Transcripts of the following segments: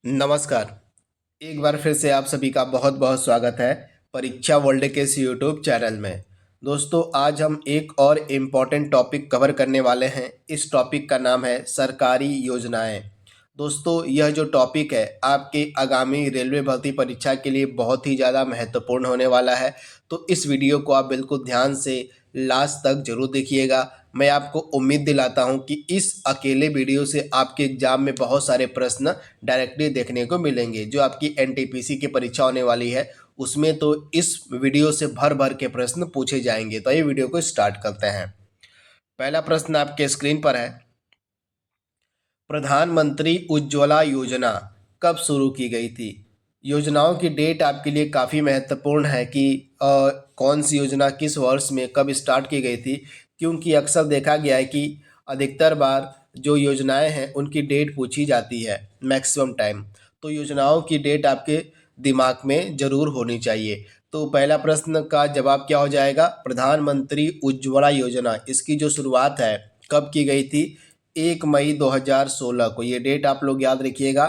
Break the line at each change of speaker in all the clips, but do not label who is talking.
नमस्कार। एक बार फिर से आप सभी का बहुत बहुत स्वागत है परीक्षा वर्ल्ड के इस यूट्यूब चैनल में। दोस्तों, आज हम एक और इम्पॉर्टेंट टॉपिक कवर करने वाले हैं। इस टॉपिक का नाम है सरकारी योजनाएं। दोस्तों, यह जो टॉपिक है आपके आगामी रेलवे भर्ती परीक्षा के लिए बहुत ही ज़्यादा महत्वपूर्ण होने वाला है। तो इस वीडियो को आप बिल्कुल ध्यान से लास्ट तक जरूर देखिएगा। मैं आपको उम्मीद दिलाता हूं कि इस अकेले वीडियो से आपके एग्जाम में बहुत सारे प्रश्न डायरेक्टली देखने को मिलेंगे। जो आपकी एनटीपीसी की परीक्षा होने वाली है उसमें तो इस वीडियो से भर भर के प्रश्न पूछे जाएंगे। तो ये वीडियो को स्टार्ट करते हैं। पहला प्रश्न आपके स्क्रीन पर है, प्रधानमंत्री उज्ज्वला योजना कब शुरू की गई थी? योजनाओं की डेट आपके लिए काफ़ी महत्वपूर्ण है कि कौन सी योजना किस वर्ष में कब स्टार्ट की गई थी, क्योंकि अक्सर देखा गया है कि अधिकतर बार जो योजनाएं हैं उनकी डेट पूछी जाती है मैक्सिमम टाइम। तो योजनाओं की डेट आपके दिमाग में ज़रूर होनी चाहिए। तो पहला प्रश्न का जवाब क्या हो जाएगा? प्रधानमंत्री उज्ज्वला योजना, इसकी जो शुरुआत है कब की गई थी? 1 मई 2016 को। ये डेट आप लोग याद रखिएगा।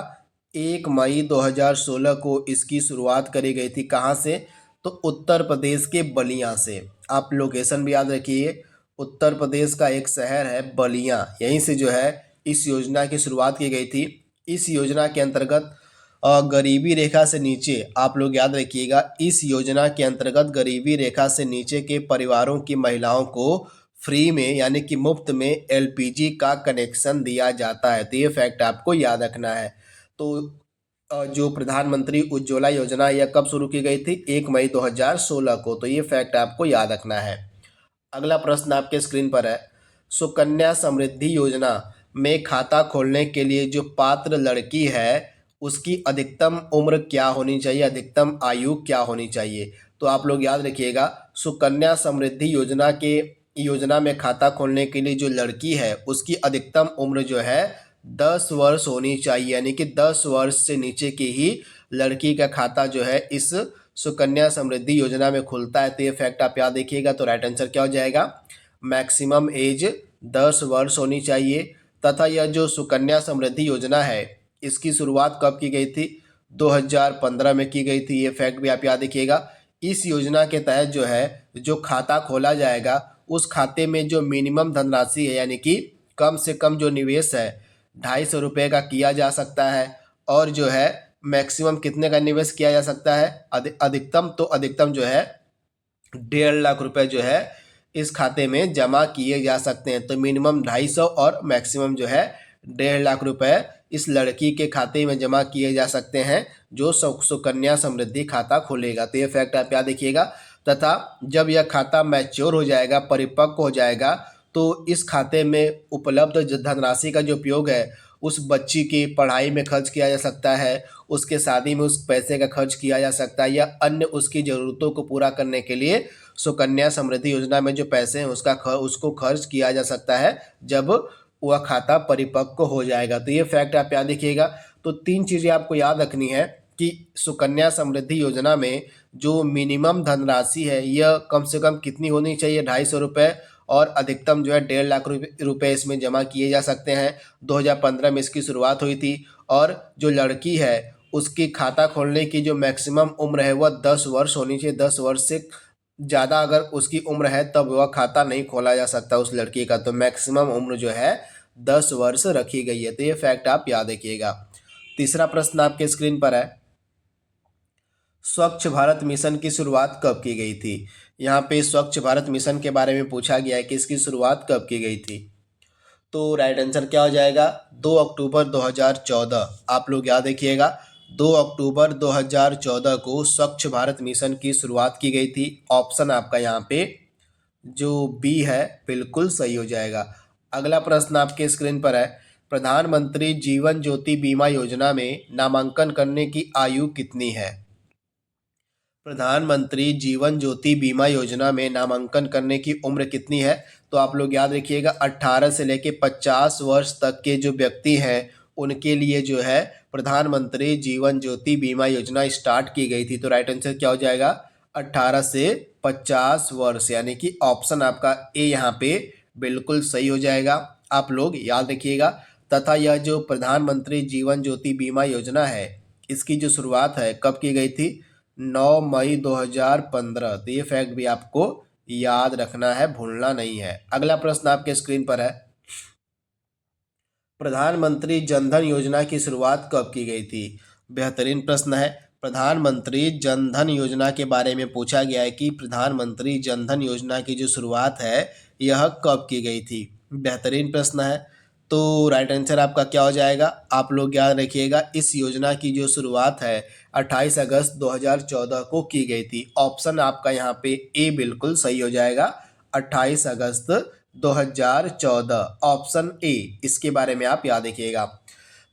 1 मई 2016 को इसकी शुरुआत करी गई थी। कहाँ से? तो उत्तर प्रदेश के बलिया से। आप लोकेशन भी याद रखिए। उत्तर प्रदेश का एक शहर है बलिया, यहीं से जो है इस योजना की शुरुआत की गई थी। इस योजना के अंतर्गत गरीबी रेखा से नीचे, आप लोग याद रखिएगा, इस योजना के अंतर्गत गरीबी रेखा से नीचे के परिवारों की महिलाओं को फ्री में यानी कि मुफ्त में एलपीजी का कनेक्शन दिया जाता है। तो ये फैक्ट आपको याद रखना है। तो जो प्रधानमंत्री उज्ज्वला योजना यह कब शुरू की गई थी? 1 मई 2016 को। तो ये फैक्ट आपको याद रखना है। अगला प्रश्न आपके स्क्रीन पर है, सुकन्या समृद्धि योजना में खाता खोलने के लिए जो पात्र लड़की है उसकी अधिकतम उम्र क्या होनी चाहिए, अधिकतम आयु क्या होनी चाहिए? तो आप लोग याद रखिएगा, सुकन्या समृद्धि योजना में खाता खोलने के लिए जो लड़की है उसकी अधिकतम उम्र जो है 10 वर्ष होनी चाहिए। यानी कि 10 वर्ष से नीचे की ही लड़की का खाता जो है इस सुकन्या समृद्धि योजना में खुलता है। तो ये फैक्ट आप याद रखिएगा। तो राइट आंसर क्या हो जाएगा? मैक्सिमम एज 10 वर्ष होनी चाहिए। तथा यह जो सुकन्या समृद्धि योजना है इसकी शुरुआत कब की गई थी? 2015 में की गई थी। ये फैक्ट भी आप याद रखिएगा। इस योजना के तहत जो है जो खाता खोला जाएगा उस खाते में जो मिनिमम धनराशि है यानी कि कम से कम जो निवेश है 250 रुपये का किया जा सकता है। और जो है मैक्सिमम कितने का निवेश किया जा सकता है? अधिकतम जो है 1.5 लाख रुपए जो है इस खाते में जमा किए जा सकते हैं। तो मिनिमम 250 और मैक्सिमम जो है 1.5 लाख रुपए इस लड़की के खाते में जमा किए जा सकते हैं जो सुकन्या समृद्धि खाता खोलेगा। तो ये फैक्ट आप याद रखिएगा। तथा जब यह खाता मैच्योर हो जाएगा, परिपक्व हो जाएगा, तो इस खाते में उपलब्ध धनराशि का जो उपयोग है उस बच्ची की पढ़ाई में खर्च किया जा सकता है, उसके शादी में उस पैसे का खर्च किया जा सकता है, या अन्य उसकी ज़रूरतों को पूरा करने के लिए सुकन्या समृद्धि योजना में जो पैसे हैं उसको खर्च किया जा सकता है जब वह खाता परिपक्व हो जाएगा। तो ये फैक्ट आप याद रखिएगा। तो 3 चीज़ें आपको याद रखनी है कि सुकन्या समृद्धि योजना में जो मिनिमम धनराशि है यह कम से कम कितनी होनी चाहिए? 250 रुपये। और अधिकतम जो है 1.5 लाख रुपए इसमें जमा किए जा सकते हैं। 2015 में इसकी शुरुआत हुई थी। और जो लड़की है उसकी खाता खोलने की जो मैक्सिमम उम्र है वह 10 वर्ष होनी चाहिए। 10 वर्ष से ज़्यादा अगर उसकी उम्र है तब वह खाता नहीं खोला जा सकता उस लड़की का। तो मैक्सिमम उम्र जो है 10 वर्ष रखी गई है। तो ये फैक्ट आप याद रखिएगा। तीसरा प्रश्न आपके स्क्रीन पर है, स्वच्छ भारत मिशन की शुरुआत कब की गई थी? यहाँ पे स्वच्छ भारत मिशन के बारे में पूछा गया है कि इसकी शुरुआत कब की गई थी। तो राइट आंसर क्या हो जाएगा? 2 अक्टूबर 2014। आप लोग याद रखिएगा, 2 अक्टूबर 2014 को स्वच्छ भारत मिशन की शुरुआत की गई थी। ऑप्शन आपका यहाँ पे जो बी है बिल्कुल सही हो जाएगा। अगला प्रश्न आपके स्क्रीन पर है, प्रधानमंत्री जीवन ज्योति बीमा योजना में नामांकन करने की आयु कितनी है? प्रधानमंत्री जीवन ज्योति बीमा योजना में नामांकन करने की उम्र कितनी है? तो आप लोग याद रखिएगा, 18 से लेके 50 वर्ष तक के जो व्यक्ति हैं उनके लिए जो है प्रधानमंत्री जीवन ज्योति बीमा योजना स्टार्ट की गई थी। तो राइट आंसर क्या हो जाएगा? 18 से 50 वर्ष, यानी कि ऑप्शन आपका ए यहाँ पे बिल्कुल सही हो जाएगा। आप लोग याद रखिएगा। तथा यह जो प्रधानमंत्री जीवन ज्योति बीमा योजना है इसकी जो शुरुआत है कब की गई थी? 9 मई 2015। तो ये फैक्ट भी आपको याद रखना है, भूलना नहीं है। अगला प्रश्न आपके स्क्रीन पर है, प्रधानमंत्री जनधन योजना की शुरुआत कब की गई थी? बेहतरीन प्रश्न है। प्रधानमंत्री जनधन योजना के बारे में पूछा गया है कि प्रधानमंत्री जनधन योजना की जो शुरुआत है यह कब की गई थी? बेहतरीन प्रश्न है। तो राइट आंसर आपका क्या हो जाएगा? आप लोग याद रखिएगा, इस योजना की जो शुरुआत है 28 अगस्त 2014 को की गई थी। ऑप्शन आपका यहाँ पे ए बिल्कुल सही हो जाएगा, 28 अगस्त 2014, ऑप्शन ए। इसके बारे में आप याद रखिएगा।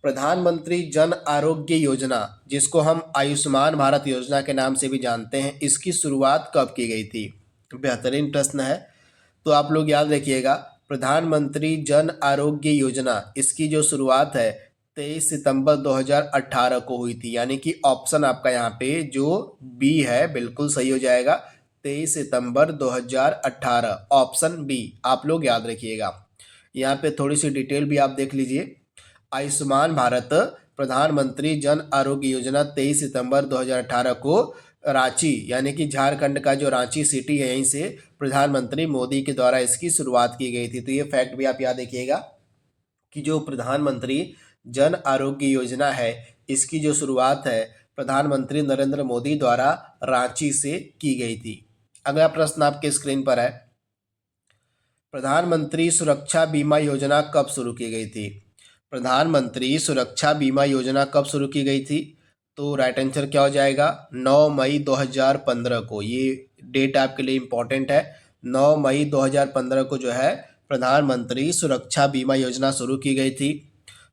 प्रधानमंत्री जन आरोग्य योजना, जिसको हम आयुष्मान भारत योजना के नाम से भी जानते हैं, इसकी शुरुआत कब की गई थी? बेहतरीन प्रश्न है। तो आप लोग याद रखिएगा, प्रधानमंत्री जन आरोग्य योजना इसकी जो शुरुआत है 23 सितंबर 2018 को हुई थी, यानी कि ऑप्शन आपका यहाँ पे जो बी है बिल्कुल सही हो जाएगा, 23 सितंबर 2018, ऑप्शन बी आप लोग याद रखिएगा। यहाँ पे थोड़ी सी डिटेल भी आप देख लीजिए। आयुष्मान भारत प्रधानमंत्री जन आरोग्य योजना 23 सितंबर 2018 को रांची, यानी कि झारखंड का जो रांची सिटी है, यहीं से प्रधानमंत्री मोदी के द्वारा इसकी शुरुआत की गई थी। तो ये फैक्ट भी आप याद रखिएगा कि जो प्रधानमंत्री जन आरोग्य योजना है इसकी जो शुरुआत है प्रधानमंत्री नरेंद्र मोदी द्वारा रांची से की गई थी। अगला प्रश्न आपके स्क्रीन पर है, प्रधानमंत्री सुरक्षा बीमा योजना कब शुरू की गई थी? प्रधानमंत्री सुरक्षा बीमा योजना कब शुरू की गई थी? तो राइट आंसर क्या हो जाएगा? 9 मई 2015 को। ये डेट आपके लिए इम्पोर्टेंट है। 9 मई 2015 को जो है प्रधानमंत्री सुरक्षा बीमा योजना शुरू की गई थी,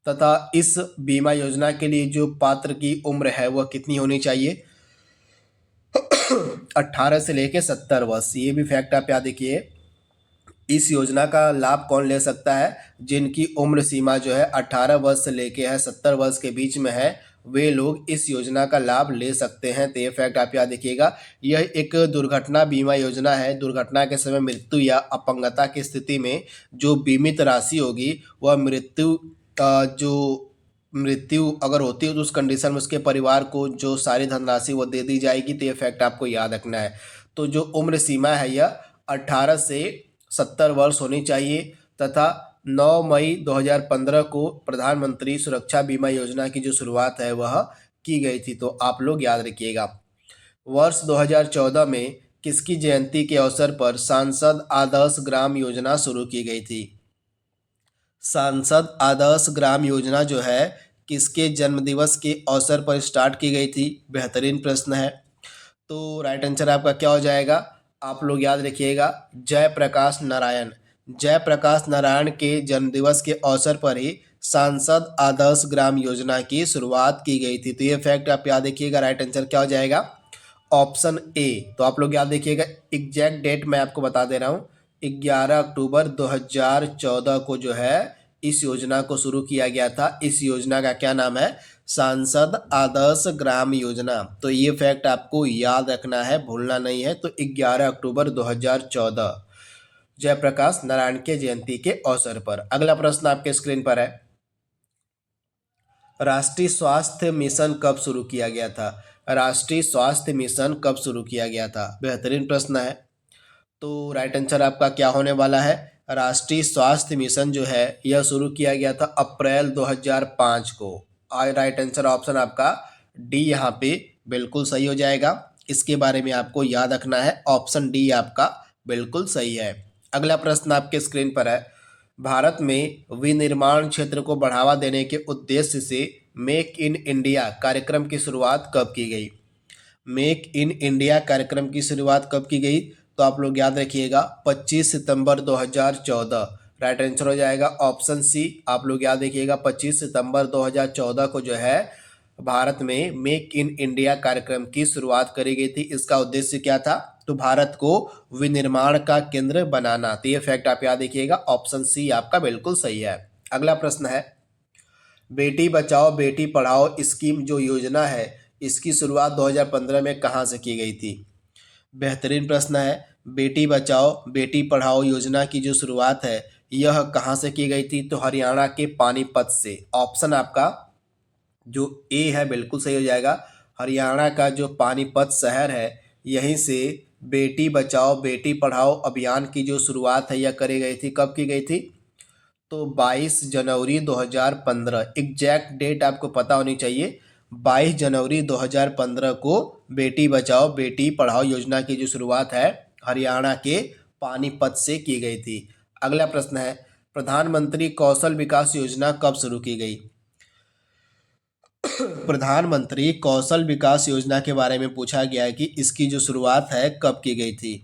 तथा इस बीमा योजना के लिए जो पात्र की उम्र है वह कितनी होनी चाहिए? 18 से लेकर 70 वर्ष। ये भी फैक्ट आप याद रखिए। इस योजना का लाभ कौन ले सकता है? जिनकी उम्र सीमा जो है 18 वर्ष से लेके है 70 वर्ष के बीच में है, वे लोग इस योजना का लाभ ले सकते हैं। तो ये फैक्ट आप याद रखिएगा। यह एक दुर्घटना बीमा योजना है। दुर्घटना के समय मृत्यु या अपंगता की स्थिति में जो बीमित राशि होगी वह मृत्यु अगर होती है तो उस कंडीशन में उसके परिवार को जो सारी धनराशि वो दे दी जाएगी। तो ये फैक्ट आपको याद रखना है। तो जो उम्र सीमा है यह 18 से 70 वर्ष होनी चाहिए, तथा 9 मई 2015 को प्रधानमंत्री सुरक्षा बीमा योजना की जो शुरुआत है वह की गई थी। तो आप लोग याद रखिएगा। वर्ष 2014 में किसकी जयंती के अवसर पर सांसद आदर्श ग्राम योजना शुरू की गई थी? सांसद आदर्श ग्राम योजना जो है किसके जन्मदिवस के अवसर पर स्टार्ट की गई थी? बेहतरीन प्रश्न है। तो राइट आंसर आपका क्या हो जाएगा? आप लोग याद रखिएगा, जयप्रकाश नारायण। जयप्रकाश नारायण के जन्मदिवस के अवसर पर ही सांसद आदर्श ग्राम योजना की शुरुआत की गई थी। तो ये फैक्ट आप याद रखिएगा। राइट आंसर क्या हो जाएगा? Option A. तो आप लोग याद देखिएगा, एग्जैक्ट डेट मैं आपको बता दे रहा हूँ, 11 अक्टूबर 2014 को जो है इस योजना को शुरू किया गया था। इस योजना का क्या नाम है? सांसद आदर्श ग्राम योजना। तो ये फैक्ट आपको याद रखना है, भूलना नहीं है। तो 11 अक्टूबर 2014 जयप्रकाश नारायण के जयंती के अवसर पर। अगला प्रश्न आपके स्क्रीन पर है, राष्ट्रीय स्वास्थ्य मिशन कब शुरू किया गया था? राष्ट्रीय स्वास्थ्य मिशन कब शुरू किया गया था? बेहतरीन प्रश्न है। तो राइट आंसर आपका क्या होने वाला है? राष्ट्रीय स्वास्थ्य मिशन जो है यह शुरू किया गया था अप्रैल 2005 को। राइट आंसर ऑप्शन आपका डी यहाँ पे बिल्कुल सही हो जाएगा। इसके बारे में आपको याद रखना है, ऑप्शन डी आपका बिल्कुल सही है। अगला प्रश्न आपके स्क्रीन पर है, भारत में विनिर्माण क्षेत्र को बढ़ावा देने के उद्देश्य से मेक इन इंडिया कार्यक्रम की शुरुआत कब की गई? मेक इन इंडिया कार्यक्रम की शुरुआत कब की गई? तो आप लोग याद रखिएगा, 25 सितंबर 2014। राइट आंसर हो जाएगा ऑप्शन सी। आप लोग याद रखिएगा, 25 सितंबर 2014 को जो है भारत में मेक इन इंडिया कार्यक्रम की शुरुआत करी गई थी। इसका उद्देश्य क्या था? तो भारत को विनिर्माण का केंद्र बनाना। तो ये फैक्ट आप याद रखिएगा, ऑप्शन सी आपका बिल्कुल सही है। अगला प्रश्न है, बेटी बचाओ बेटी पढ़ाओ स्कीम जो योजना है इसकी शुरुआत 2015 में कहाँ से की गई थी? बेहतरीन प्रश्न है। बेटी बचाओ बेटी पढ़ाओ योजना की जो शुरुआत है यह कहाँ से की गई थी? तो हरियाणा के पानीपत से। ऑप्शन आपका जो ए है बिल्कुल सही हो जाएगा। हरियाणा का जो पानीपत शहर है, यहीं से बेटी बचाओ बेटी पढ़ाओ अभियान की जो शुरुआत है यह करी गई थी। कब की गई थी? तो 22 जनवरी 2015। एग्जैक्ट डेट आपको पता होनी चाहिए। 22 जनवरी 2015 को बेटी बचाओ बेटी पढ़ाओ योजना की जो शुरुआत है हरियाणा के पानीपत से की गई थी। अगला प्रश्न है, प्रधानमंत्री कौशल विकास योजना कब शुरू की गई? प्रधानमंत्री कौशल विकास योजना के बारे में पूछा गया है कि इसकी जो शुरुआत है कब की गई थी?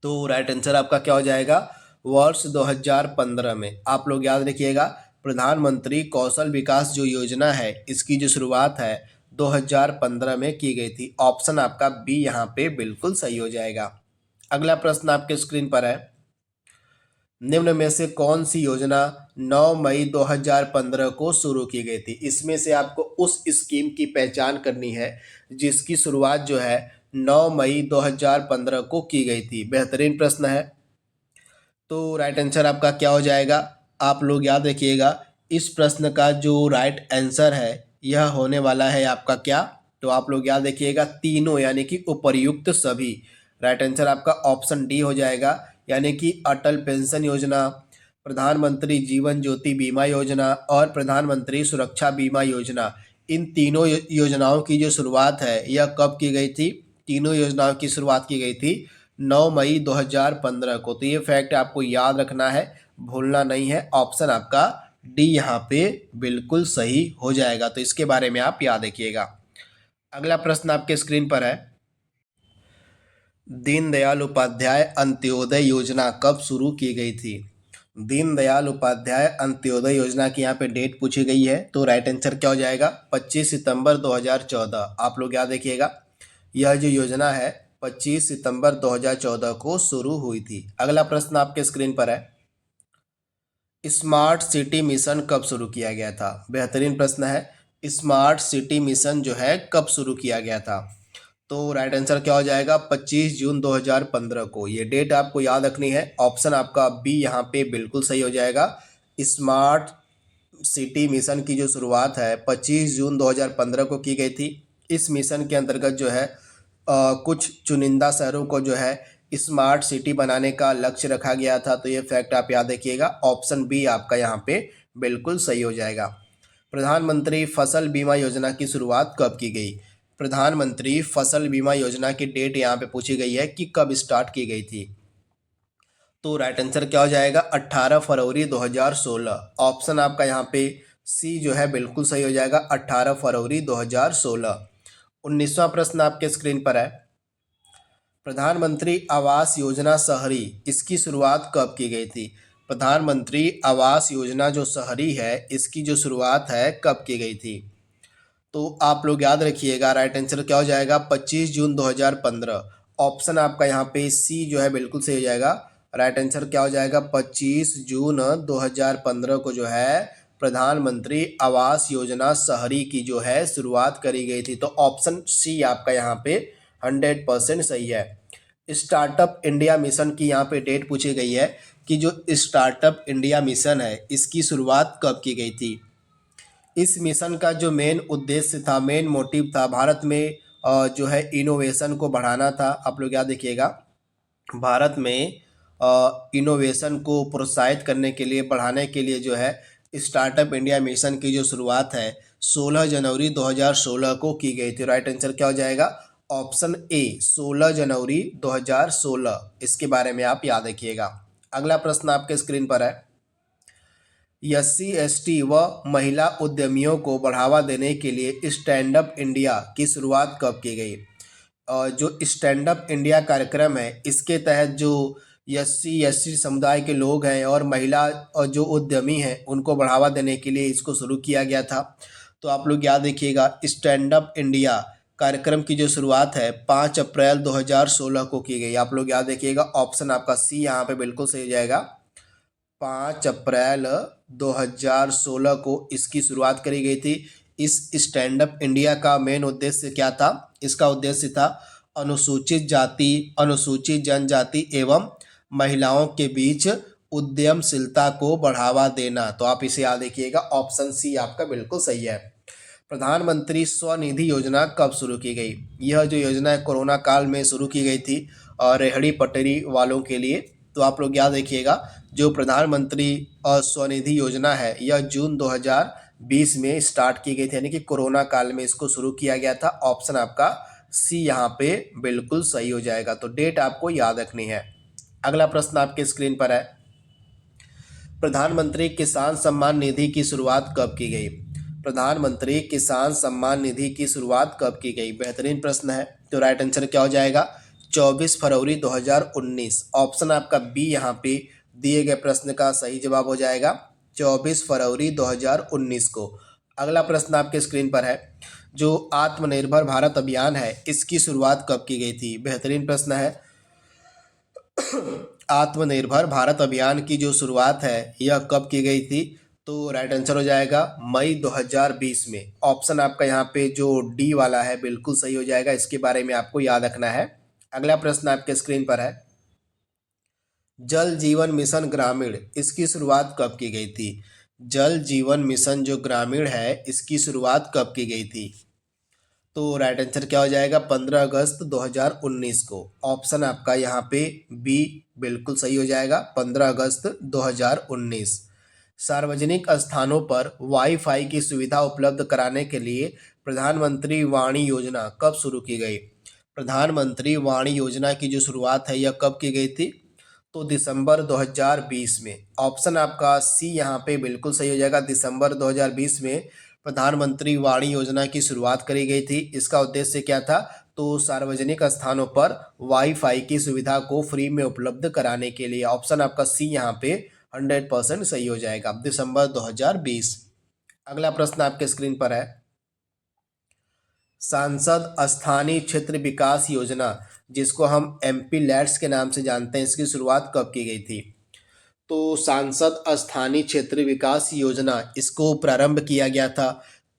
तो राइट आंसर आपका क्या हो जाएगा? वर्ष 2015 में। आप लोग याद रखिएगा, प्रधानमंत्री कौशल विकास जो योजना है इसकी जो शुरुआत है 2015 में की गई थी। ऑप्शन आपका बी यहाँ पे बिल्कुल सही हो जाएगा। अगला प्रश्न आपके स्क्रीन पर है, निम्न में से कौन सी योजना 9 मई 2015 को शुरू की गई थी? इसमें से आपको उस स्कीम की पहचान करनी है जिसकी शुरुआत जो है 9 मई 2015 को की गई थी। बेहतरीन प्रश्न है। तो राइट आंसर आपका क्या हो जाएगा? आप लोग याद रखिएगा, इस प्रश्न का जो राइट आंसर है यह होने वाला है आपका क्या? तो आप लोग याद रखिएगा, तीनों यानी कि उपर्युक्त सभी। राइट आंसर आपका ऑप्शन डी हो जाएगा, यानी कि अटल पेंशन योजना, प्रधानमंत्री जीवन ज्योति बीमा योजना और प्रधानमंत्री सुरक्षा बीमा योजना। इन तीनों योजनाओं की जो शुरुआत है यह कब की गई थी? तीनों योजनाओं की शुरुआत की गई थी 9 मई 2015 को। तो ये फैक्ट आपको याद रखना है, भूलना नहीं है। ऑप्शन आपका डी यहाँ पे बिल्कुल सही हो जाएगा। तो इसके बारे में आप याद रखिएगा। अगला प्रश्न आपके स्क्रीन पर है, दीनदयाल उपाध्याय अंत्योदय योजना कब शुरू की गई थी? दीनदयाल उपाध्याय अंत्योदय योजना की यहाँ पे डेट पूछी गई है। तो राइट आंसर क्या हो जाएगा? 25 सितंबर 2014। आप लोग याद रखिएगा, यह जो योजना है 25 सितंबर 2014 को शुरू हुई थी। अगला प्रश्न आपके स्क्रीन पर है, स्मार्ट सिटी मिशन कब शुरू किया गया था? बेहतरीन प्रश्न है। स्मार्ट सिटी मिशन जो है कब शुरू किया गया था? तो राइट आंसर क्या हो जाएगा? 25 जून 2015 को। ये डेट आपको याद रखनी है। ऑप्शन आपका बी यहाँ पे बिल्कुल सही हो जाएगा। स्मार्ट सिटी मिशन की जो शुरुआत है 25 जून 2015 को की गई थी। इस मिशन के अंतर्गत जो है कुछ चुनिंदा शहरों को जो है स्मार्ट सिटी बनाने का लक्ष्य रखा गया था। तो ये फैक्ट आप याद रखिएगा। ऑप्शन बी आपका यहाँ पे बिल्कुल सही हो जाएगा। प्रधानमंत्री फसल बीमा योजना की शुरुआत कब की गई? प्रधानमंत्री फसल बीमा योजना की डेट यहाँ पे पूछी गई है कि कब स्टार्ट की गई थी। तो राइट आंसर क्या हो जाएगा? 18 फरवरी 2016। ऑप्शन आपका यहाँ पे सी जो है बिल्कुल सही हो जाएगा, 18 फरवरी 2016। 19वां प्रश्न आपके स्क्रीन पर है, प्रधानमंत्री आवास योजना शहरी इसकी शुरुआत कब की गई थी? प्रधानमंत्री आवास योजना जो शहरी है इसकी जो शुरुआत है कब की गई थी? तो आप लोग याद रखिएगा, राइट आंसर क्या हो जाएगा? 25 जून 2015। ऑप्शन आपका यहाँ पे सी जो है बिल्कुल सही हो जाएगा। राइट आंसर क्या हो जाएगा? 25 जून 2015 को जो है प्रधानमंत्री आवास योजना शहरी की जो है शुरुआत करी गई थी। तो ऑप्शन सी आपका यहाँ पे 100% सही है। स्टार्टअप इंडिया मिशन की यहाँ पे डेट पूछी गई है कि जो स्टार्टअप इंडिया मिशन है इसकी शुरुआत कब की गई थी? इस मिशन का जो मेन उद्देश्य था, मेन मोटिव था, भारत में जो है इनोवेशन को बढ़ाना था। आप लोग याद रखिएगा, भारत में इनोवेशन को प्रोत्साहित करने के लिए, बढ़ाने के लिए जो है स्टार्टअप इंडिया मिशन की जो शुरुआत है 16 जनवरी 2016 को की गई थी। राइट आंसर क्या हो जाएगा? ऑप्शन ए 16 जनवरी 2016। इसके बारे में आप याद रखिएगा। अगला प्रश्न आपके स्क्रीन पर है, SC/ST व महिला उद्यमियों को बढ़ावा देने के लिए स्टैंड अप इंडिया की शुरुआत कब की गई? जो स्टैंड अप इंडिया कार्यक्रम है इसके तहत जो SC/ST समुदाय के लोग हैं और महिला और जो उद्यमी हैं उनको बढ़ावा देने के लिए इसको शुरू किया गया था। तो आप लोग याद रखिएगा, स्टैंड अप इंडिया कार्यक्रम की जो शुरुआत है 5 अप्रैल 2016 को की गई। आप लोग याद रखिएगा, ऑप्शन आपका सी यहाँ पे बिल्कुल सही जाएगा। 5 अप्रैल 2016 को इसकी शुरुआत करी गई थी। इस स्टैंड अप इंडिया का मेन उद्देश्य क्या था? इसका उद्देश्य था अनुसूचित जाति, अनुसूचित जनजाति एवं महिलाओं के बीच उद्यमशीलता को बढ़ावा देना। तो आप इसे याद रखिएगा, ऑप्शन सी आपका बिल्कुल सही है। प्रधानमंत्री स्वनिधि योजना कब शुरू की गई? यह जो योजना है कोरोना काल में शुरू की गई थी और रेहड़ी पटरी वालों के लिए। तो आप लोग याद रखिएगा, जो प्रधानमंत्री स्वनिधि योजना है यह जून 2020 में स्टार्ट की गई थी, यानी कि कोरोना काल में इसको शुरू किया गया था। ऑप्शन आपका सी यहाँ पे बिल्कुल सही हो जाएगा। तो डेट आपको याद रखनी है। अगला प्रश्न आपके स्क्रीन पर है, प्रधानमंत्री किसान सम्मान निधि की शुरुआत कब की गई? प्रधानमंत्री किसान सम्मान निधि की शुरुआत कब की गई? बेहतरीन प्रश्न है। तो राइट आंसर क्या हो जाएगा? 24 फरवरी 2019। ऑप्शन आपका बी यहाँ पे दिए गए प्रश्न का सही जवाब हो जाएगा, 24 फरवरी 2019 को। अगला प्रश्न आपके स्क्रीन पर है, जो आत्मनिर्भर भारत अभियान है इसकी शुरुआत कब की गई थी? बेहतरीन प्रश्न है। आत्मनिर्भर भारत अभियान की जो शुरुआत है यह कब की गई थी? तो राइट आंसर हो जाएगा मई 2020 में। ऑप्शन आपका यहाँ पे जो डी वाला है बिल्कुल सही हो जाएगा, इसके बारे में आपको याद रखना है। अगला प्रश्न आपके स्क्रीन पर है, जल जीवन मिशन ग्रामीण इसकी शुरुआत कब की गई थी? जल जीवन मिशन जो ग्रामीण है इसकी शुरुआत कब की गई थी? तो राइट आंसर क्या हो जाएगा? 15 अगस्त 2019 को। ऑप्शन आपका यहाँ पे बी बिल्कुल सही हो जाएगा, 15 अगस्त 2019। सार्वजनिक स्थानों पर वाईफाई की सुविधा उपलब्ध कराने के लिए प्रधानमंत्री वाणी योजना कब शुरू की गई? प्रधानमंत्री वाणी योजना की जो शुरुआत है यह कब की गई थी? तो दिसंबर 2020 में। ऑप्शन आपका सी यहाँ पे बिल्कुल सही हो जाएगा, दिसंबर 2020 में प्रधानमंत्री वाणी योजना की शुरुआत करी गई थी। इसका उद्देश्य क्या था? तो सार्वजनिक स्थानों पर वाईफाई की सुविधा को फ्री में उपलब्ध कराने के लिए। ऑप्शन आपका सी यहाँ पे 100% सही हो जाएगा, दिसंबर 2020। अगला प्रश्न आपके स्क्रीन पर है, सांसद स्थानीय क्षेत्र विकास योजना जिसको हम एमपी लैट्स के नाम से जानते हैं, इसकी शुरुआत कब की गई थी? तो सांसद स्थानीय क्षेत्र विकास योजना इसको प्रारंभ किया गया था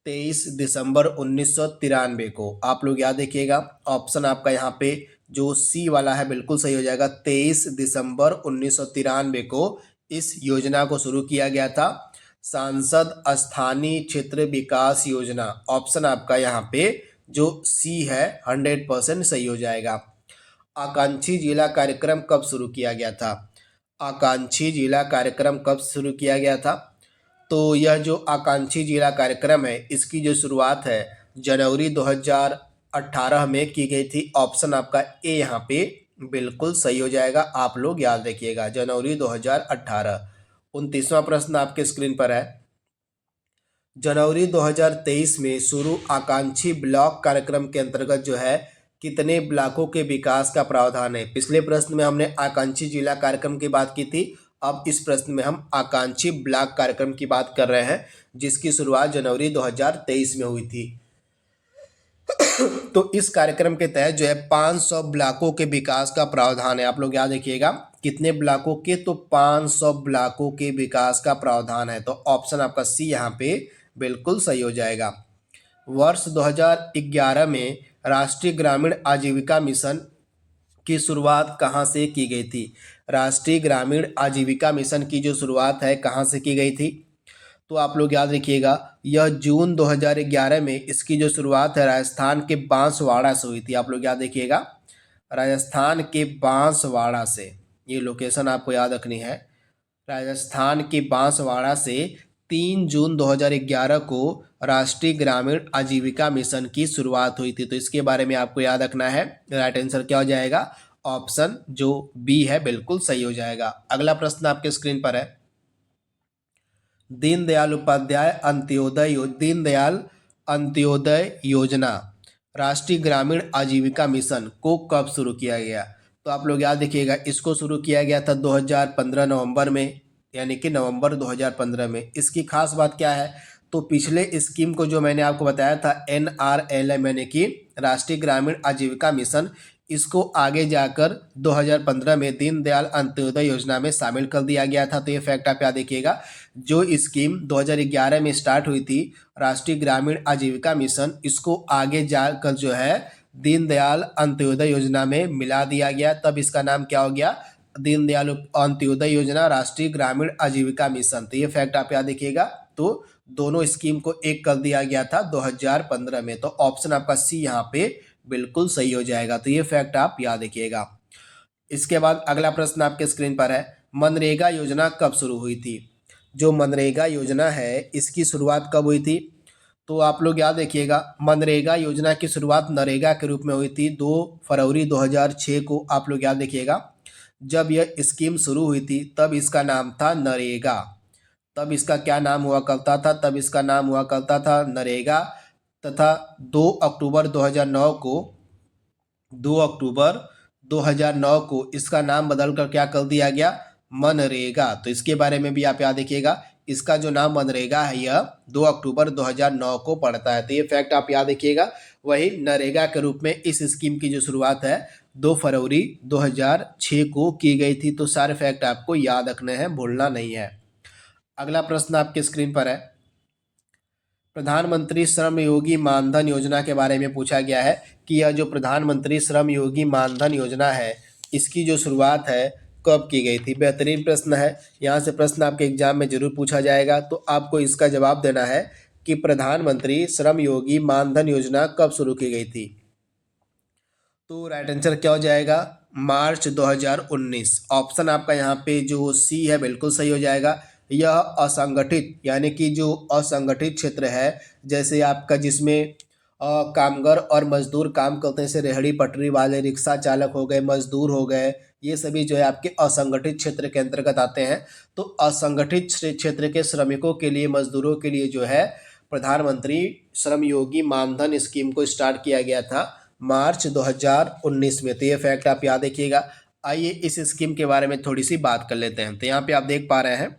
23 दिसंबर 1993 को। आप लोग याद रखिएगा, ऑप्शन आपका यहाँ पे जो सी वाला है बिल्कुल सही हो जाएगा, 23 दिसंबर 1993 को इस योजना को शुरू किया गया था, सांसद स्थानीय क्षेत्र विकास योजना। ऑप्शन आपका यहाँ पे जो सी है 100% सही हो जाएगा। आकांक्षी जिला कार्यक्रम कब शुरू किया गया था? आकांक्षी जिला कार्यक्रम कब शुरू किया गया था? तो यह जो आकांक्षी जिला कार्यक्रम है इसकी जो शुरुआत है जनवरी 2018 में की गई थी। ऑप्शन आपका ए यहाँ पे बिल्कुल सही हो जाएगा, आप लोग याद रखिएगा, जनवरी 2018। 29वां प्रश्न आपके स्क्रीन पर है, जनवरी 2023 में शुरू आकांक्षी ब्लॉक कार्यक्रम के अंतर्गत जो है कितने ब्लॉकों के विकास का प्रावधान है? पिछले प्रश्न में हमने आकांक्षी जिला कार्यक्रम की बात की थी, अब इस प्रश्न में हम आकांक्षी ब्लॉक कार्यक्रम की बात कर रहे हैं जिसकी शुरुआत जनवरी 2023 में हुई थी। तो इस कार्यक्रम के तहत जो है 500 ब्लॉकों के विकास का प्रावधान है। आप लोग याद रखिएगा, कितने ब्लॉकों के? तो 500 ब्लॉकों के विकास का प्रावधान है। तो ऑप्शन आपका सी यहाँ पे बिल्कुल सही हो जाएगा। वर्ष 2011 में राष्ट्रीय ग्रामीण आजीविका मिशन की शुरुआत कहाँ से की गई थी? राष्ट्रीय ग्रामीण आजीविका मिशन की जो शुरुआत है कहाँ से की गई थी? तो आप लोग याद रखिएगा, यह जून 2011 में इसकी जो शुरुआत है राजस्थान के बांसवाड़ा से हुई थी। आप लोग याद रखिएगा, राजस्थान के बांसवाड़ा से, ये लोकेशन आपको याद रखनी है, राजस्थान के बांसवाड़ा से 3 जून 2011 को राष्ट्रीय ग्रामीण आजीविका मिशन की शुरुआत हुई थी। तो इसके बारे में आपको याद रखना है। राइट आंसर क्या हो जाएगा? ऑप्शन जो बी है बिल्कुल सही हो जाएगा। अगला प्रश्न आपके स्क्रीन पर है, दीनदयाल अंत्योदय योजना राष्ट्रीय ग्रामीण आजीविका मिशन को कब शुरू किया गया? तो आप लोग याद रखिएगा, इसको शुरू किया गया था 2015 नवंबर में, यानी कि नवंबर 2015 में। इसकी खास बात क्या है? तो पिछले स्कीम को जो मैंने आपको बताया था NRLM यानी कि राष्ट्रीय ग्रामीण आजीविका मिशन, इसको आगे जाकर 2015 में दीनदयाल अंत्योदय योजना में शामिल कर दिया गया था। तो ये फैक्ट आप याद रखिएगा, जो स्कीम 2011 में स्टार्ट हुई थी राष्ट्रीय ग्रामीण आजीविका मिशन, इसको आगे जाकर जो है दीनदयाल अंत्योदय योजना में मिला दिया गया, तब इसका नाम क्या हो गया? दीनदयाल अंत्योदय योजना, राष्ट्रीय ग्रामीण आजीविका मिशन। तो ये फैक्ट आप याद रखिएगा। तो दोनों स्कीम को एक कर दिया गया था 2015 में। तो ऑप्शन आपका सी यहाँ पे बिल्कुल सही हो जाएगा। तो ये फैक्ट आप याद रखिएगा। इसके बाद अगला प्रश्न आपके स्क्रीन पर है, मनरेगा योजना कब शुरू हुई थी? जो मनरेगा योजना है इसकी शुरुआत कब हुई थी? तो आप लोग याद रखिएगा, मनरेगा योजना की शुरुआत नरेगा के रूप में हुई थी 2 फरवरी 2006 को। आप लोग याद रखिएगा, जब यह स्कीम शुरू हुई थी तब इसका नाम था नरेगा। तब इसका क्या नाम हुआ करता था? तब इसका नाम हुआ करता था नरेगा। तथा 2 अक्टूबर 2009 को 2 अक्टूबर 2009 को इसका नाम बदलकर क्या कर दिया गया? मनरेगा। तो इसके बारे में भी आप याद रखिएगा, इसका जो नाम मनरेगा है यह 2 अक्टूबर 2009 को पड़ता है। तो ये फैक्ट आप याद रखिएगा। वही नरेगा के रूप में इस स्कीम की जो शुरुआत है 2 फरवरी 2006 को की गई थी। तो सारे फैक्ट आपको याद रखने हैं, भूलना नहीं है। अगला प्रश्न आपके स्क्रीन पर है, प्रधानमंत्री श्रम योगी मानधन योजना के बारे में पूछा गया है कि यह जो प्रधानमंत्री श्रम योगी मानधन योजना है इसकी जो शुरुआत है कब की गई थी? बेहतरीन प्रश्न है। यहाँ से प्रश्न आपके एग्जाम में जरूर पूछा जाएगा। तो आपको इसका जवाब देना है कि प्रधानमंत्री श्रम योगी मानधन योजना कब शुरू की गई थी? तो राइट आंसर क्या हो जाएगा? मार्च 2019। ऑप्शन आपका यहाँ पे जो सी है बिल्कुल सही हो जाएगा। यह असंगठित यानी कि जो असंगठित क्षेत्र है, जैसे आपका जिसमें कामगार और मजदूर काम करते हैं, जैसे रेहड़ी पटरी वाले, रिक्शा चालक हो गए, मजदूर हो गए, ये सभी जो है आपके असंगठित क्षेत्र के अंतर्गत आते हैं। तो असंगठित क्षेत्र के श्रमिकों के लिए, मजदूरों के लिए जो है प्रधानमंत्री श्रम योगी मानधन स्कीम को स्टार्ट किया गया था मार्च 2019 में। तो ये फैक्ट आप याद रखिएगा। आइए इस स्कीम के बारे में थोड़ी सी बात कर लेते हैं। तो यहाँ पे आप देख पा रहे हैं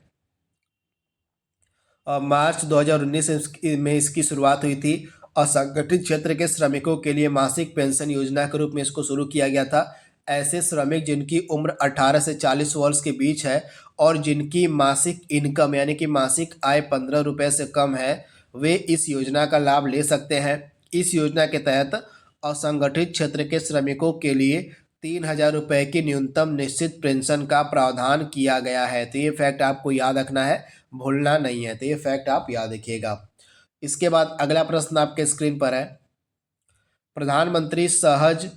मार्च 2019 में इसकी शुरुआत हुई थी। असंगठित क्षेत्र के श्रमिकों के लिए मासिक पेंशन योजना के रूप में इसको शुरू किया गया था। ऐसे श्रमिक जिनकी उम्र 18 से 40 वर्ष के बीच है और जिनकी मासिक इनकम यानी कि मासिक आय 15 रुपये से कम है, वे इस योजना का लाभ ले सकते हैं। इस योजना के तहत असंगठित क्षेत्र के श्रमिकों के लिए 3,000 रुपये की न्यूनतम निश्चित पेंशन का प्रावधान किया गया है। तो ये फैक्ट आपको याद रखना है, भूलना नहीं है। तो ये फैक्ट आप याद रखिएगा। इसके बाद अगला प्रश्न आपके स्क्रीन पर है, प्रधानमंत्री सहज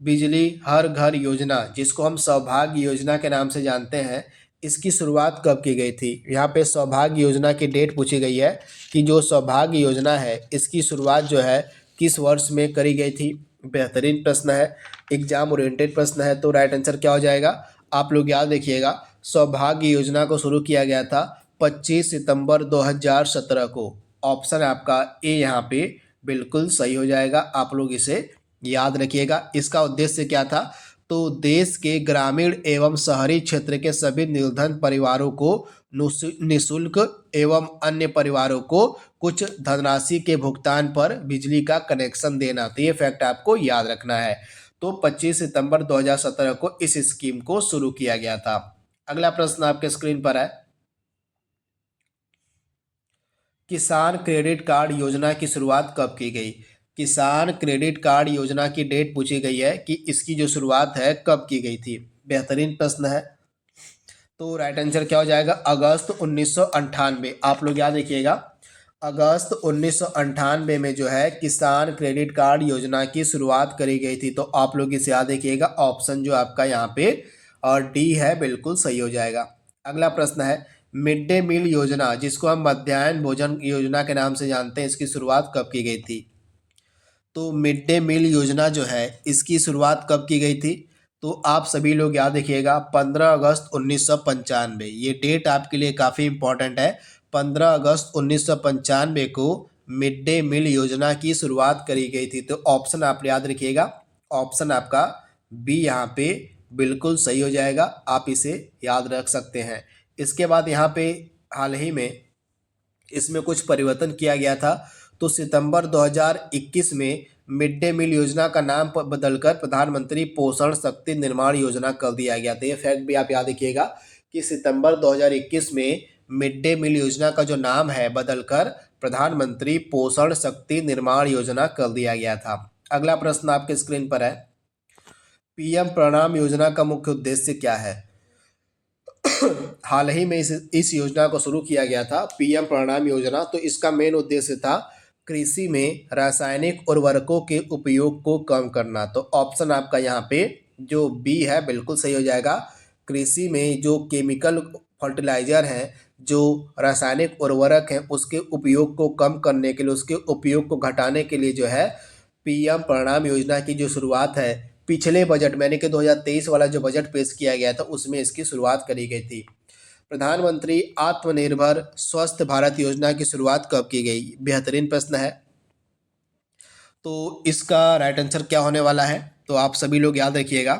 बिजली हर घर योजना, जिसको हम सौभाग्य योजना के नाम से जानते हैं, इसकी शुरुआत कब की गई थी? यहाँ पे सौभाग्य योजना की डेट पूछी गई है कि जो सौभाग्य योजना है इसकी शुरुआत जो है किस वर्ष में करी गई थी? बेहतरीन प्रश्न है, एग्जाम ओरिएंटेड प्रश्न है। तो राइट आंसर क्या हो जाएगा? आप लोग याद रखिएगा, सौभाग्य योजना को शुरू किया गया था 25 सितंबर 2017 को। ऑप्शन आपका ए यहाँ पे बिल्कुल सही हो जाएगा। आप लोग इसे याद रखिएगा। इसका उद्देश्य क्या था? तो देश के ग्रामीण एवं शहरी क्षेत्र के सभी निर्धन परिवारों को निःशुल्क एवं अन्य परिवारों को कुछ धनराशि के भुगतान पर बिजली का कनेक्शन देना। तो ये फैक्ट आपको याद रखना है। तो 25 सितंबर 2017 को इस स्कीम को शुरू किया गया था। अगला प्रश्न आपके स्क्रीन पर है, किसान क्रेडिट कार्ड योजना की शुरुआत कब की गई? किसान क्रेडिट कार्ड योजना की डेट पूछी गई है कि इसकी जो शुरुआत है कब की गई थी। बेहतरीन प्रश्न है। तो राइट आंसर क्या हो जाएगा? अगस्त 1998। आप लोग याद रखिएगा, अगस्त 1998 में जो है किसान क्रेडिट कार्ड योजना की शुरुआत करी गई थी। तो आप लोग इसे याद रखिएगा। ऑप्शन जो आपका यहाँ पे और डी है बिल्कुल सही हो जाएगा। अगला प्रश्न है, मिड डे मील योजना, जिसको हम मध्याह्न भोजन योजना के नाम से जानते हैं, इसकी शुरुआत कब की गई थी? तो मिड डे मील योजना जो है इसकी शुरुआत कब की गई थी? तो आप सभी लोग याद रखिएगा, 15 अगस्त 1995। ये डेट आपके लिए काफ़ी इंपॉर्टेंट है। 15 अगस्त 1995 को मिड डे मील योजना की शुरुआत करी गई थी। तो ऑप्शन आप याद रखिएगा, ऑप्शन आपका बी यहाँ पे बिल्कुल सही हो जाएगा। आप इसे याद रख सकते हैं। इसके बाद यहाँ पे हाल ही में इसमें कुछ परिवर्तन किया गया था। तो सितंबर 2021 में मिड डे मील योजना का नाम बदलकर प्रधानमंत्री पोषण शक्ति निर्माण योजना कर दिया गया था। ये फैक्ट भी आप याद रखिएगा कि सितंबर 2021 में मिड डे मील योजना का जो नाम है बदलकर प्रधानमंत्री पोषण शक्ति निर्माण योजना कर दिया गया था। अगला प्रश्न आपके स्क्रीन पर है, पीएम प्रणाम योजना का मुख्य उद्देश्य क्या है? हाल ही में इस योजना को शुरू किया गया था, पीएम प्रणाम योजना। तो इसका मेन उद्देश्य था कृषि में रासायनिक उर्वरकों के उपयोग को कम करना। तो ऑप्शन आपका यहाँ पे जो बी है बिल्कुल सही हो जाएगा। कृषि में जो केमिकल फर्टिलाइजर हैं, जो रासायनिक उर्वरक हैं, उसके उपयोग को कम करने के लिए, उसके उपयोग को घटाने के लिए जो है पीएम प्रणाम योजना की जो शुरुआत है, पिछले बजट में यानी कि 2023 वाला जो बजट पेश किया गया था उसमें इसकी शुरुआत करी गई थी। प्रधानमंत्री आत्मनिर्भर स्वस्थ भारत योजना की शुरुआत कब की गई? बेहतरीन प्रश्न है। तो इसका राइट आंसर क्या होने वाला है, तो आप सभी लोग याद रखिएगा,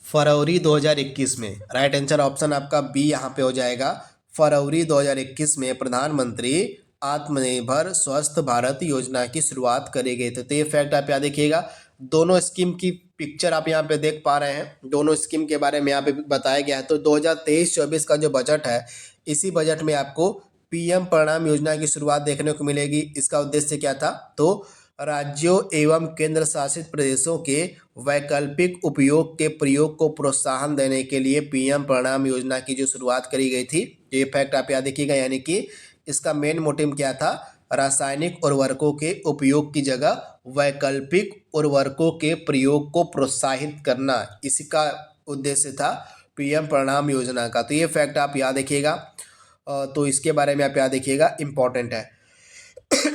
फरवरी 2021 में। राइट आंसर ऑप्शन आपका बी यहाँ पे हो जाएगा। फरवरी 2021 में प्रधानमंत्री आत्मनिर्भर स्वस्थ भारत योजना की शुरुआत करी गई थी। तो ये फैक्ट आप याद रखिएगा। दोनों स्कीम की पिक्चर आप यहाँ पे देख पा रहे हैं, दोनों स्कीम के बारे में यहाँ पे बताया गया है। तो 2023-24 का जो बजट है, इसी बजट में आपको पीएम प्रणाम योजना की शुरुआत देखने को मिलेगी। इसका उद्देश्य क्या था? तो राज्यों एवं केंद्र शासित प्रदेशों के वैकल्पिक उपयोग के प्रयोग को प्रोत्साहन देने के लिए पीएम प्रणाम योजना की जो शुरुआत करी गई थी, ये फैक्ट आप याद रखिएगा। यानी कि इसका मेन मोटिव क्या था? रासायनिक उर्वरकों के उपयोग की जगह वैकल्पिक उर्वरकों के प्रयोग को प्रोत्साहित करना, इसका उद्देश्य था पीएम प्रणाम योजना का। तो ये फैक्ट आप याद रखिएगा। तो इसके बारे में आप याद रखिएगा, इम्पोर्टेंट है।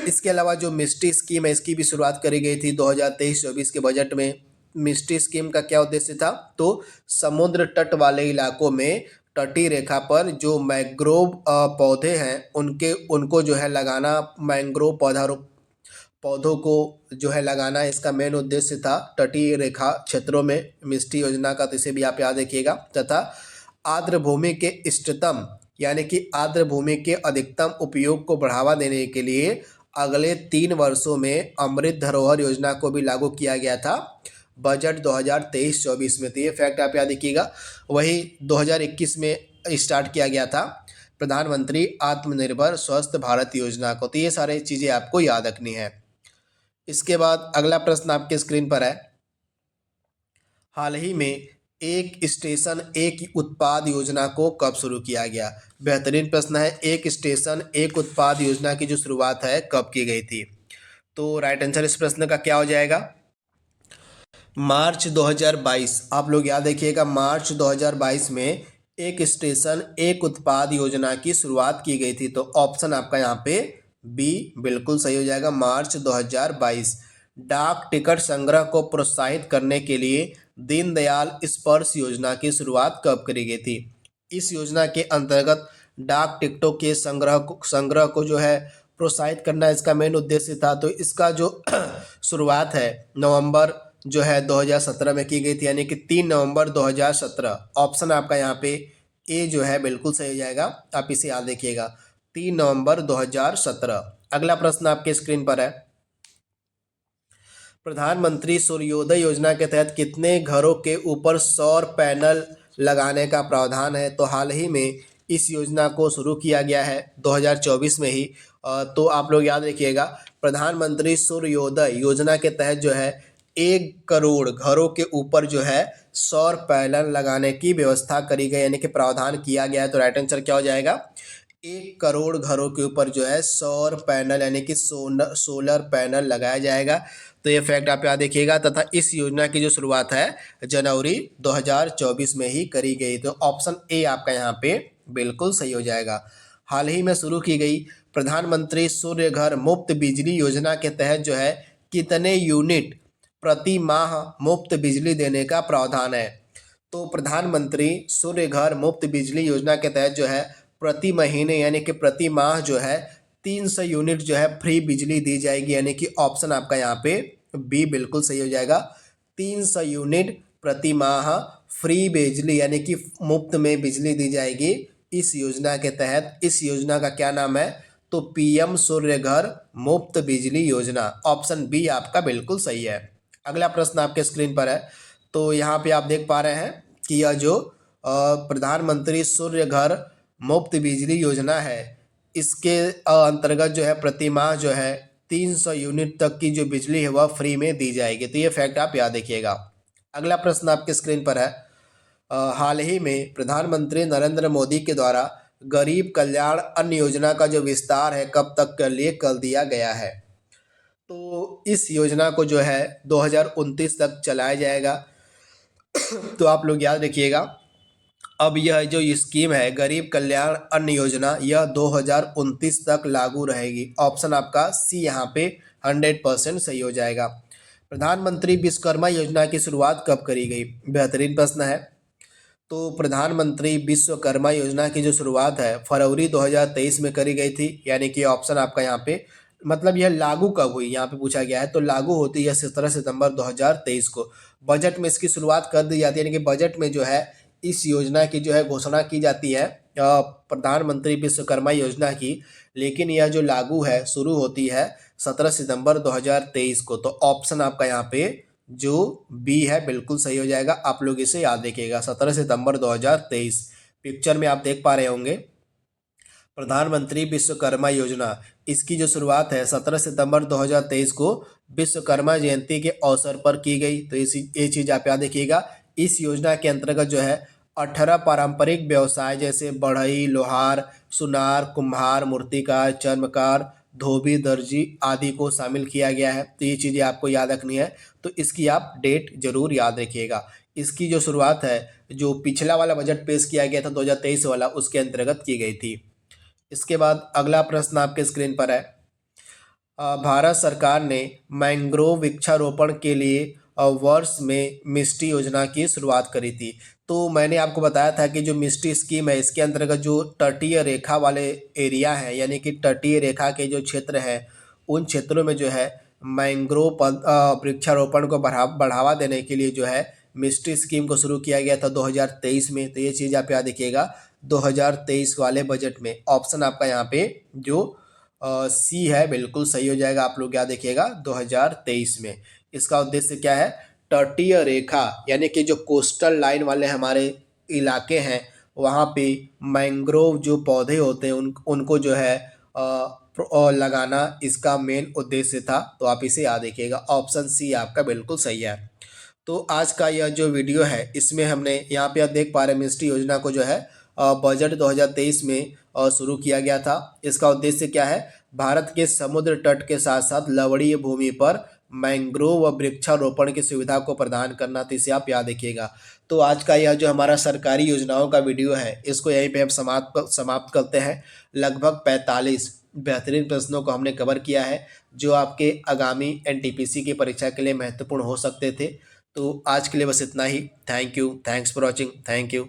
इसके अलावा जो मिस्ट्री स्कीम है, इसकी भी शुरुआत करी गई थी 2023-24 के बजट में। मिस्ट्री स्कीम का क्या उद्देश्य था? तो समुद्र तट वाले इलाकों में तटीय रेखा पर जो मैंग्रोव पौधे हैं, उनको जो है लगाना, मैंग्रोव पौधों को जो है लगाना, इसका मेन उद्देश्य था तटीय रेखा क्षेत्रों में मिस्ट्री योजना का। तो इसे भी आप याद रखिएगा। तथा आर्द्र भूमि के इष्टतम यानी कि आर्द्र भूमि के अधिकतम उपयोग को बढ़ावा देने के लिए अगले 3 वर्षों में अमृत धरोहर योजना को भी लागू किया गया था बजट 2023-24 में। तो ये फैक्ट आप याद रखिएगा। वही 2021 में स्टार्ट किया गया था प्रधानमंत्री आत्मनिर्भर स्वस्थ भारत योजना को। तो ये सारी चीज़ें आपको याद रखनी है। इसके बाद अगला प्रश्न आपके स्क्रीन पर है, हाल ही में एक स्टेशन एक उत्पाद योजना को कब शुरू किया गया? बेहतरीन प्रश्न है। एक स्टेशन एक उत्पाद योजना की जो शुरुआत है कब की गई थी? तो राइट आंसर इस प्रश्न का क्या हो जाएगा? मार्च 2022। आप लोग याद रखिएगा, मार्च 2022 में एक स्टेशन एक उत्पाद योजना की शुरुआत की गई थी। तो ऑप्शन आपका यहाँ पे बी बिल्कुल सही हो जाएगा, मार्च 2022। डाक टिकट संग्रह को प्रोत्साहित करने के लिए दीनदयाल स्पर्श योजना की शुरुआत कब करी गई थी? इस योजना के अंतर्गत डाक टिकटों के संग्रह को जो है प्रोत्साहित करना इसका मेन उद्देश्य था। तो इसका जो शुरुआत है नवंबर जो है 2017 में की गई थी, यानी कि 3 नवंबर 2017। ऑप्शन आपका यहाँ पे ए जो है बिल्कुल सही हो जाएगा, आप इसे याद रखिएगा, 3 नवंबर 2017। अगला प्रश्न आपके स्क्रीन पर है, प्रधानमंत्री सूर्योदय योजना के तहत कितने घरों के ऊपर सौर पैनल लगाने का प्रावधान है? तो हाल ही में इस योजना को शुरू किया गया है 2024 में ही। तो आप लोग याद रखिएगा, प्रधानमंत्री सूर्योदय योजना के तहत जो है 1 करोड़ घरों के ऊपर जो है सौर पैनल लगाने की व्यवस्था करी गई, यानी कि प्रावधान किया गया है। तो राइट आंसर क्या हो जाएगा? 1 करोड़ घरों के ऊपर जो है सौर पैनल यानी कि सोलर पैनल लगाया जाएगा। तो ये फैक्ट आप याद रखिएगा। तथा इस योजना की जो शुरुआत है जनवरी 2024 में ही करी गई। तो ऑप्शन ए आपका यहाँ पे बिल्कुल सही हो जाएगा। हाल ही में शुरू की गई प्रधानमंत्री सूर्य घर मुफ्त बिजली योजना के तहत जो है कितने यूनिट प्रति माह मुफ्त बिजली देने का प्रावधान है? तो प्रधानमंत्री सूर्य घर मुफ्त बिजली योजना के तहत जो है प्रति महीने यानी कि प्रति माह जो है 300 यूनिट जो है फ्री बिजली दी जाएगी, यानी कि ऑप्शन आपका यहाँ पे बी बिल्कुल सही हो जाएगा। 300 यूनिट प्रति माह फ्री बिजली यानी कि मुफ्त में बिजली दी जाएगी इस योजना के तहत। इस योजना का क्या नाम है? तो पीएम सूर्य घर मुफ्त बिजली योजना। ऑप्शन बी आपका बिल्कुल सही है। अगला प्रश्न आपके स्क्रीन पर है, तो यहाँ पे आप देख पा रहे हैं कि यह जो प्रधानमंत्री सूर्य घर मुफ्त बिजली योजना है, इसके अंतर्गत जो है प्रति माह जो है 300 यूनिट तक की जो बिजली है वह फ्री में दी जाएगी। तो ये फैक्ट आप याद रखिएगा। अगला प्रश्न आपके स्क्रीन पर है, हाल ही में प्रधानमंत्री नरेंद्र मोदी के द्वारा गरीब कल्याण अन्न योजना का जो विस्तार है कब तक के लिए कर दिया गया है। तो इस योजना को जो है 2029 तक चलाया जाएगा। तो आप लोग याद रखिएगा, अब यह जो स्कीम है गरीब कल्याण अन्न योजना, यह 2029 तक लागू रहेगी। ऑप्शन आपका सी यहाँ पे 100% सही हो जाएगा। प्रधानमंत्री विश्वकर्मा योजना की शुरुआत कब करी गई? बेहतरीन प्रश्न है। तो प्रधानमंत्री विश्वकर्मा योजना की जो शुरुआत है फरवरी 2023 में करी गई थी, यानी कि ऑप्शन आपका यहाँ पे, मतलब यह लागू कब हुई यहाँ पे पूछा गया है, तो लागू होती है 17 सितंबर 2023 को। बजट में इसकी शुरुआत कर दी जाती है, यानी कि बजट में जो है इस योजना की जो है घोषणा की जाती है प्रधानमंत्री विश्वकर्मा योजना की, लेकिन यह जो लागू है शुरू होती है 17 सितंबर 2023 को। तो ऑप्शन आपका यहाँ पे जो बी है बिल्कुल सही हो जाएगा। आप लोग इसे याद रखिएगा, 17 सितंबर 2023। पिक्चर में आप देख पा रहे होंगे प्रधानमंत्री विश्वकर्मा योजना, इसकी जो शुरुआत है 17 सितंबर 2023 को विश्वकर्मा जयंती के अवसर पर की गई। तो ये चीज़ आप याद रखिएगा। इस योजना के अंतर्गत जो है 18 पारंपरिक व्यवसाय जैसे बढ़ई, लोहार, सुनार, कुम्हार, मूर्तिकार, चर्मकार, धोबी, दर्जी आदि को शामिल किया गया है। तो ये चीज़ें आपको याद रखनी है, तो इसकी आप डेट जरूर याद रखिएगा। इसकी जो शुरुआत है जो पिछला वाला बजट पेश किया गया था 2023 वाला, उसके अंतर्गत की गई थी। इसके बाद अगला प्रश्न आपके स्क्रीन पर है। भारत सरकार ने मैंग्रोव वृक्षारोपण के लिए वर्ष में मिस्टी योजना की शुरुआत करी थी। तो मैंने आपको बताया था कि जो मिस्टी स्कीम है इसके अंतर्गत जो तटीय रेखा वाले एरिया है, यानी कि तटीय रेखा के जो क्षेत्र हैं उन क्षेत्रों में जो है मैंग्रोव वृक्षारोपण को बढ़ावा देने के लिए जो है मिस्टी स्कीम को शुरू किया गया था 2023 में। तो ये चीज़ आप याद रखिएगा 2023 वाले बजट में। ऑप्शन आपका यहाँ पे जो सी है बिल्कुल सही हो जाएगा। आप लोग याद रखिएगा 2023 में। इसका उद्देश्य क्या है? तटीय रेखा यानी कि जो कोस्टल लाइन वाले हमारे इलाके हैं वहाँ पे मैंग्रोव जो पौधे होते हैं उनको जो है लगाना इसका मेन उद्देश्य था। तो आप इसे याद रखिएगा, ऑप्शन सी आपका बिल्कुल सही है। तो आज का यह जो वीडियो है इसमें हमने यहाँ पे आप देख पा रहे हैं मिस्टी योजना को जो है बजट 2023 में शुरू किया गया था। इसका उद्देश्य क्या है? भारत के समुद्र तट के साथ साथ लवणीय भूमि पर मैंग्रोव व वृक्षारोपण की सुविधा को प्रदान करना। तो इसे आप याद रखिएगा। तो आज का यह जो हमारा सरकारी योजनाओं का वीडियो है इसको यहीं पे हम समाप्त करते हैं। लगभग 45 बेहतरीन प्रश्नों को हमने कवर किया है जो आपके आगामी एनटीपीसी की परीक्षा के लिए महत्वपूर्ण हो सकते थे। तो आज के लिए बस इतना ही। Thank you, thanks for watching, thank you.